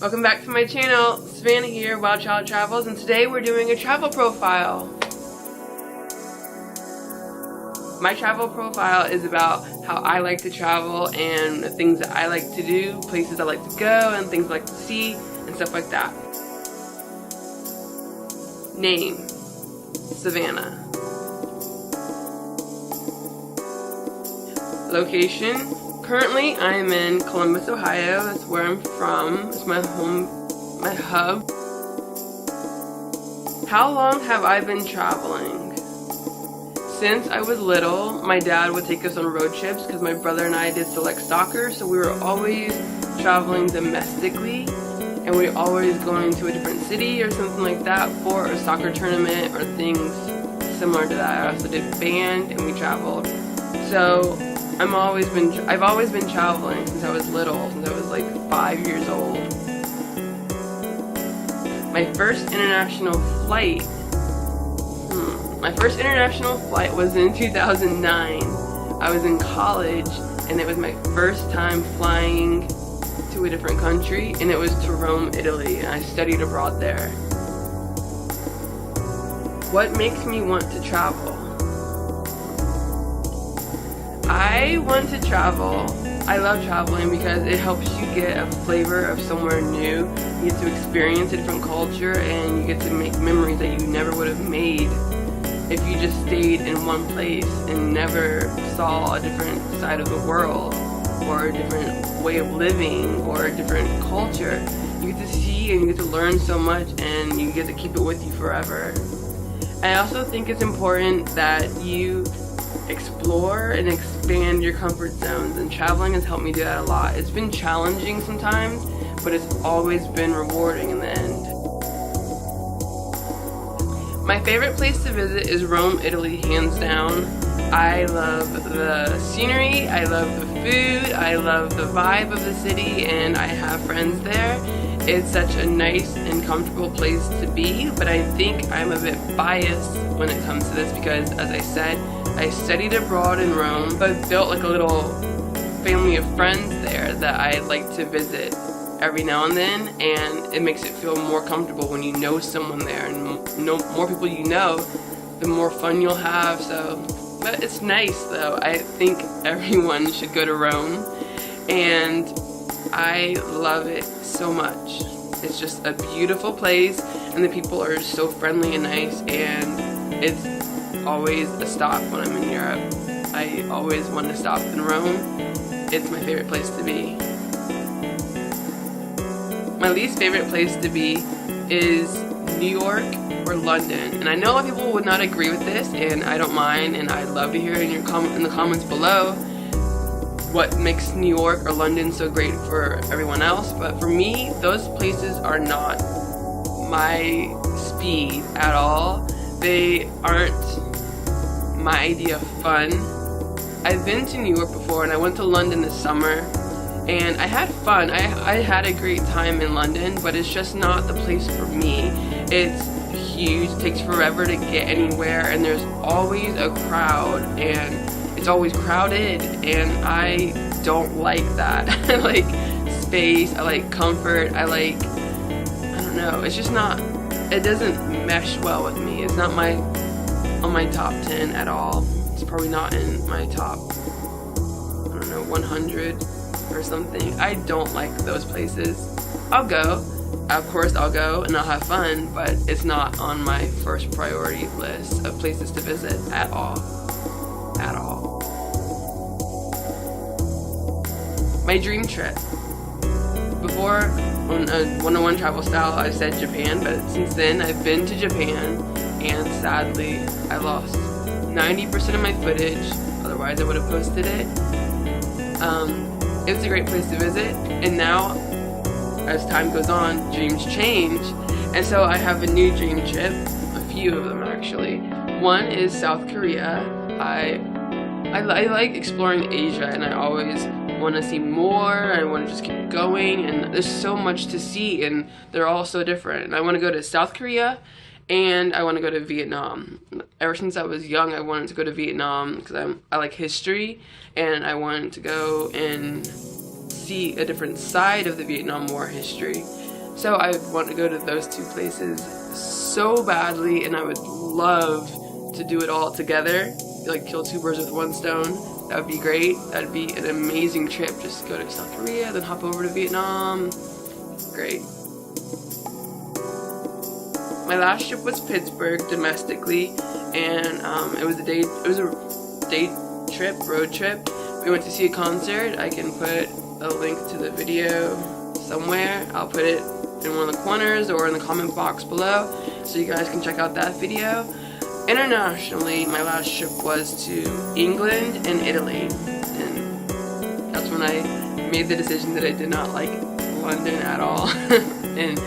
Welcome back to my channel. Savannah here, Wild Child Travels, and today we're doing a travel profile. My travel profile is about how I like to travel and the things that I like to do, places I like to go, and things I like to see, and stuff like that. Name: Savannah. Location: currently I am in Columbus, Ohio. That's where I'm from. It's my home, my hub. How long have I been traveling? Since I was little, my dad would take us on road trips because my brother and I did select soccer, so we were always traveling domestically, and we were always going to a different city or something like that for a soccer tournament or things similar to that. I also did band and we traveled. So I've always been traveling since I was little, since I was like 5 years old. My first international flight was in 2009. I was in college and it was my first time flying to a different country, and it was to Rome, Italy, and I studied abroad there. What makes me want to travel? I want to travel. I love traveling because it helps you get a flavor of somewhere new. You get to experience a different culture and you get to make memories that you never would have made if you just stayed in one place and never saw a different side of the world or a different way of living or a different culture. You get to see and you get to learn so much, and you get to keep it with you forever. I also think it's important that you explore and expand your comfort zones, and traveling has helped me do that a lot. It's been challenging sometimes, but it's always been rewarding in the end. My favorite place to visit is Rome, Italy, hands down. I love the scenery, I love the food, I love the vibe of the city, and I have friends there. It's such a nice and comfortable place to be, but I think I'm a bit biased when it comes to this because, as I said, I studied abroad in Rome, but built like a little family of friends there that I like to visit every now and then, and it makes it feel more comfortable when you know someone there, and more people you know, the more fun you'll have. So, but it's nice though. I think everyone should go to Rome, and I love it so much. It's just a beautiful place, and the people are so friendly and nice, and it's always a stop when I'm in Europe. I always want to stop in Rome. It's my favorite place to be. My least favorite place to be is New York or London. And I know a lot of people would not agree with this, and I don't mind, and I'd love to hear in the comments below what makes New York or London so great for everyone else. But for me, those places are not my speed at all. They aren't my idea of fun. I've been to New York before, and I went to London this summer, and I had fun. I had a great time in London, but it's just not the place for me. It's huge, it takes forever to get anywhere, and there's always a crowd, and it's always crowded, and I don't like that. I like space, I like comfort, I don't know, it's just not, it doesn't mesh well with me. It's not on my top 10 at all. It's probably not in my top, 100 or something. I don't like those places. I'll go, of course I'll go and I'll have fun, but it's not on my first priority list of places to visit at all. At all. My dream trip. Before, on a one-on-one travel style, I said Japan, but since then I've been to Japan, and sadly I lost 90% of my footage, otherwise I would have posted it. It was a great place to visit, and now as time goes on, dreams change, and so I have a new dream trip, a few of them actually. One is South Korea. I like exploring Asia, and I always want to see more. I want to just keep going, and there's so much to see, and they're all so different. And I want to go to South Korea, and I want to go to Vietnam. Ever since I was young, I wanted to go to Vietnam because I like history, and I wanted to go and see a different side of the Vietnam War history. So I want to go to those two places so badly, and I would love to do it all together, like kill two birds with one stone. That would be great. That would be an amazing trip. Just go to South Korea, then hop over to Vietnam. Great. My last trip was Pittsburgh domestically, and it was a road trip. We went to see a concert. I can put a link to the video somewhere. I'll put it in one of the corners or in the comment box below so you guys can check out that video. Internationally, my last trip was to England and Italy, and that's when I made the decision that I did not like London at all. And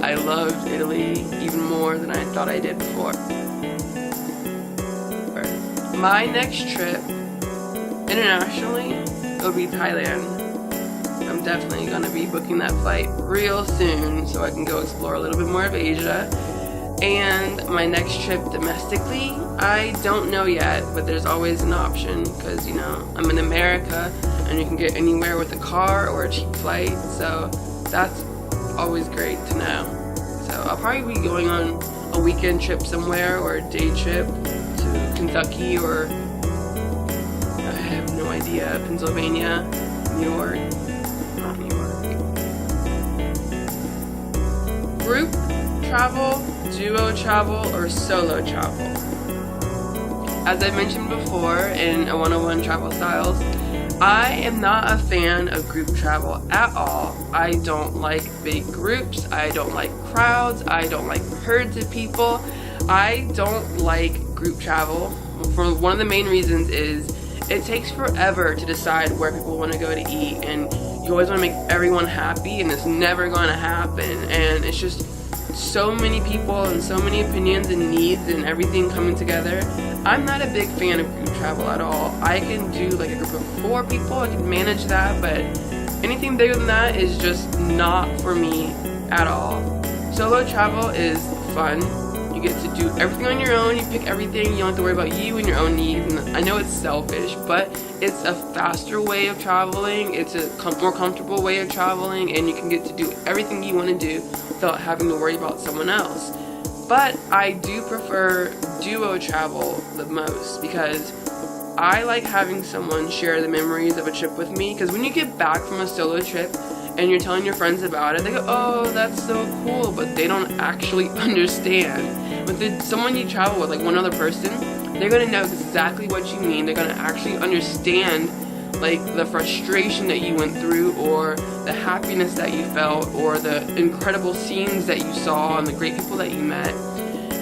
I loved Italy even more than I thought I did before. My next trip internationally will be Thailand. I'm definitely going to be booking that flight real soon so I can go explore a little bit more of Asia. And my next trip domestically, I don't know yet, but there's always an option because, you know, I'm in America and you can get anywhere with a car or a cheap flight, so that's always great to know. So I'll probably be going on a weekend trip somewhere or a day trip to Kentucky or I have no idea, Pennsylvania, New York, not New York. Group travel, duo travel, or solo travel. As I mentioned before in a 101 Travel Styles, I am not a fan of group travel at all. I don't like big groups, I don't like crowds, I don't like herds of people. I don't like group travel. For one of the main reasons is it takes forever to decide where people want to go to eat, and you always want to make everyone happy, and it's never going to happen, and it's just so many people and so many opinions and needs and everything coming together. I'm not a big fan of group travel at all. I can do like a group of 4 people, I can manage that, but anything bigger than that is just not for me at all. Solo travel is fun. You get to do everything on your own, you pick everything, you don't have to worry about you and your own needs. And I know it's selfish, but it's a faster way of traveling, it's a more comfortable way of traveling, and you can get to do everything you want to do without having to worry about someone else. But I do prefer duo travel the most because I like having someone share the memories of a trip with me, because when you get back from a solo trip and you're telling your friends about it, they go, oh, that's so cool, but they don't actually understand. But someone you travel with, like one other person, they're gonna know exactly what you mean. They're gonna actually understand like the frustration that you went through, or the happiness that you felt, or the incredible scenes that you saw and the great people that you met.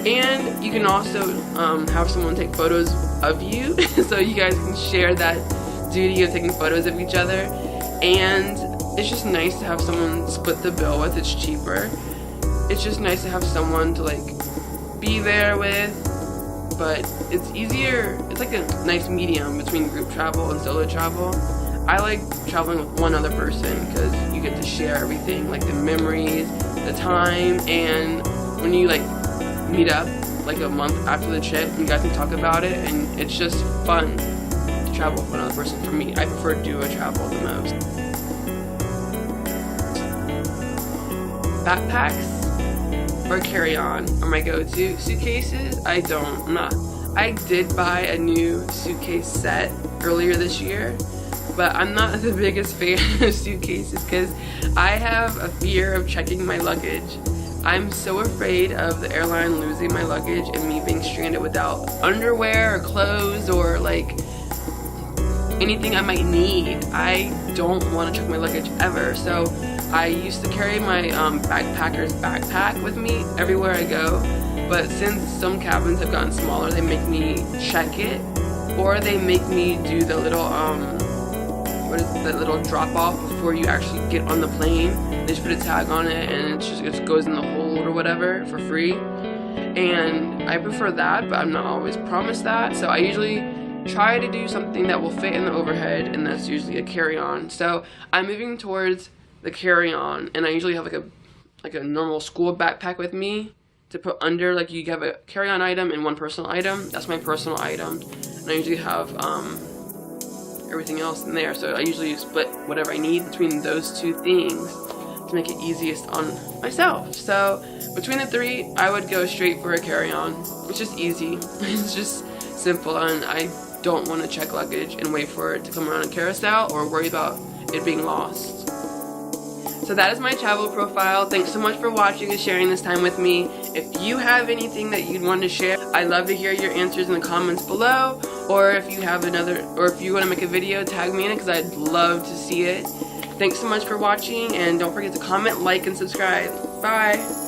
And you can also have someone take photos of you so you guys can share that duty of taking photos of each other. And it's just nice to have someone split the bill with. It's cheaper. It's just nice to have someone to like be there with, but it's easier. It's like a nice medium between group travel and solo travel. I like traveling with one other person because you get to share everything, like the memories, the time, and when you like meet up like a month after the trip, you guys can talk about it, and it's just fun to travel with another person. For me, I prefer duo travel the most. Backpacks or carry-on are my go-to. Suitcases, I did buy a new suitcase set earlier this year, but I'm not the biggest fan of suitcases because I have a fear of checking my luggage. I'm so afraid of the airline losing my luggage and me being stranded without underwear or clothes or like anything I might need. I don't want to check my luggage ever, so I used to carry my backpacker's backpack with me everywhere I go, but since some cabins have gotten smaller, they make me check it, or they make me do the little little drop off before you actually get on the plane. They just put a tag on it and it just goes in the hold or whatever for free. And I prefer that, but I'm not always promised that, so I usually try to do something that will fit in the overhead, and that's usually a carry-on. So I'm moving towards the carry-on, and I usually have like a normal school backpack with me to put under. Like you have a carry-on item and one personal item. That's my personal item, and I usually have everything else in there. So I usually split whatever I need between those two things to to make it easiest on myself. So between the three, I would go straight for a carry-on. It's just easy. It's just simple, and I don't want to check luggage and wait for it to come around a carousel or worry about it being lost. So that is my travel profile. Thanks so much for watching and sharing this time with me. If you have anything that you'd want to share, I'd love to hear your answers in the comments below. Or if you have if you want to make a video, tag me in it because I'd love to see it. Thanks so much for watching, and don't forget to comment, like, and subscribe. Bye!